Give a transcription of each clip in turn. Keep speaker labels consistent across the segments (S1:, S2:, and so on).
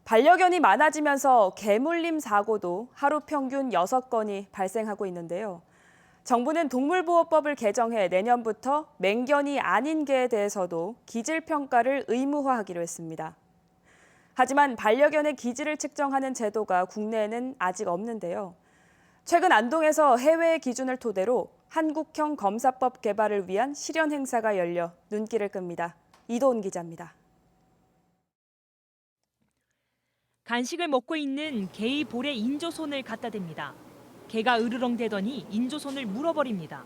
S1: 반려견이 많아지면서 개물림 사고도 하루 평균 6건이 발생하고 있는데요. 정부는 동물보호법을 개정해 내년부터 맹견이 아닌 개에 대해서도 기질평가를 의무화하기로 했습니다. 하지만 반려견의 기질을 측정하는 제도가 국내에는 아직 없는데요. 최근 안동에서 해외의 기준을 토대로 한국형 검사법 개발을 위한 실현 행사가 열려 눈길을 끕니다. 이도훈 기자입니다.
S2: 간식을 먹고 있는 개의 볼에 인조손을 갖다 댑니다. 개가 으르렁대더니 인조손을 물어버립니다.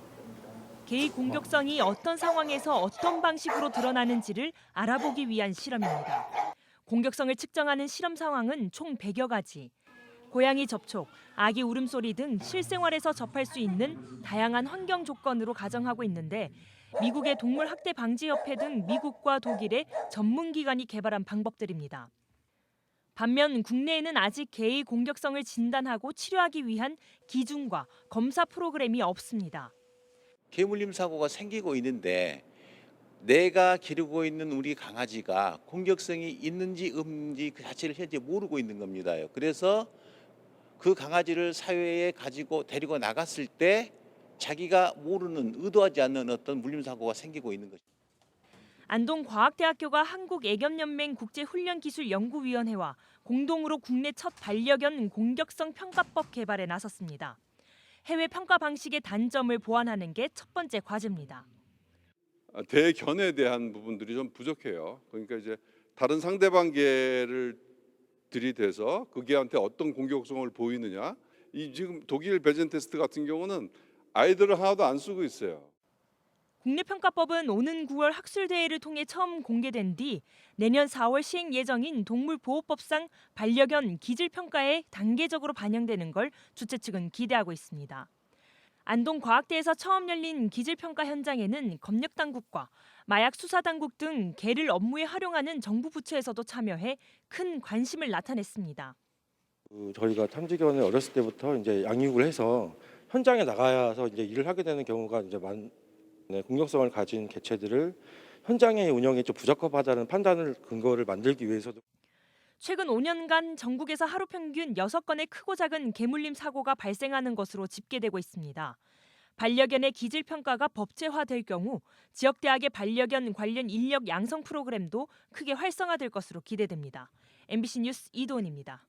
S2: 개의 공격성이 어떤 상황에서 어떤 방식으로 드러나는지를 알아보기 위한 실험입니다. 공격성을 측정하는 실험 상황은 총 100여 가지. 고양이 접촉, 아기 울음소리 등 실생활에서 접할 수 있는 다양한 환경 조건으로 가정하고 있는데 미국의 동물학대방지협회 등 미국과 독일의 전문기관이 개발한 방법들입니다. 반면 국내에는 아직 개의 공격성을 진단하고 치료하기 위한 기준과 검사 프로그램이 없습니다.
S3: 개물림 사고가 생기고 있는데 내가 기르고 있는 우리 강아지가 공격성이 있는지 없는지 그 자체를 현재 모르고 있는 겁니다. 그래서 그 강아지를 사회에 가지고 데리고 나갔을 때 자기가 모르는 의도하지 않는 어떤 물림 사고가 생기고 있는 것입니다.
S2: 안동과학대학교가 한국애견연맹 국제훈련기술연구위원회와 공동으로 국내 첫 반려견 공격성 평가법 개발에 나섰습니다. 해외 평가 방식의 단점을 보완하는 게 첫 번째 과제입니다.
S4: 대견에 대한 부분들이 좀 부족해요. 그러니까 이제 다른 상대방 개를 들이대서 그 개한테 어떤 공격성을 보이느냐. 이 지금 독일 배젠 테스트 같은 경우는 아이들을 하나도 안 쓰고 있어요.
S2: 국내평가법은 오는 9월 학술대회를 통해 처음 공개된 뒤 내년 4월 시행 예정인 동물보호법상 반려견 기질평가에 단계적으로 반영되는 걸 주최 측은 기대하고 있습니다. 안동과학대에서 처음 열린 기질평가 현장에는 검역당국과 마약수사당국 등 개를 업무에 활용하는 정부 부처에서도 참여해 큰 관심을 나타냈습니다.
S5: 저희가 탐지견을 어렸을 때부터 이제 양육을 해서 현장에 나가서 이제 일을 하게 되는 경우가 이제 공격성을 가진 개체들을 현장의 운영이 좀 부적합하다는 판단을 근거를 만들기 위해서도
S2: 최근 5년간 전국에서 하루 평균 6건의 크고 작은 개물림 사고가 발생하는 것으로 집계되고 있습니다. 반려견의 기질 평가가 법제화될 경우 지역대학의 반려견 관련 인력 양성 프로그램도 크게 활성화될 것으로 기대됩니다. MBC 뉴스 이도은입니다.